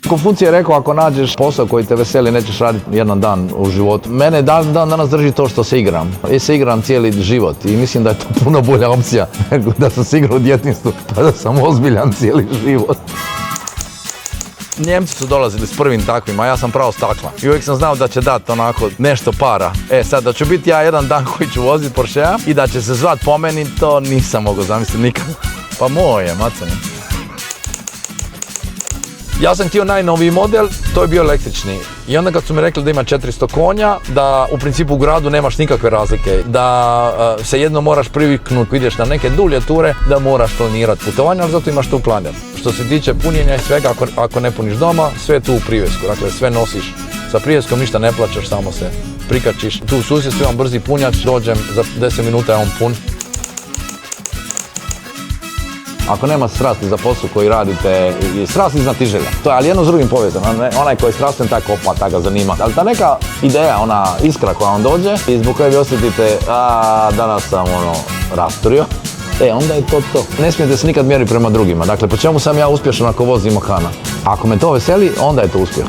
Konfucije je rekao, ako nađeš posao koji te veseli, nećeš raditi jedan dan u životu. Mene dan danas drži to što se igram. Ja se igram cijeli život i mislim da je to puno bolja opcija nego da sam se igrao u djetinjstvu pa da sam ozbiljan cijeli život. Njemci su dolazili s prvim takvima, a ja sam pravo stakla. I uvijek sam znao da će dati onako nešto para. Sad da ću biti ja jedan dan koji ću voziti Porschea i da će se zvat po meni, to nisam mogao zamisliti nikad. Pa moje, macanje. Ja sam htio najnoviji model, to je bio električni. I onda kad su mi rekli da ima 400 konja, da u principu u gradu nemaš nikakve razlike, da se jedno moraš priviknuti, ideš na neke dulje ture, da moraš planirati putovanja, ali zato imaš tu planer. Što se tiče punjenja i svega, ako ne puniš doma, sve je tu u privjesku, dakle sve nosiš. Sa privjeskom ništa ne plaćaš, samo se prikačiš. Tu u susjedstvu imam brzi punjač, dođem, za 10 minuta je on pun. Ako nema strasti za posao koji radite, strast iznad želja. To je ali jedno s drugim povezano. Onaj koji je strastven, tako ga zanima. Ali ta neka ideja, ona iskra koja vam dođe i zbog koje vi osjetite, danas sam rasturio, onda je to. Ne smijete se nikad mjeriti prema drugima. Dakle, po čemu sam ja uspješan ako vozim Mohana? Ako me to veseli, onda je to uspjeh.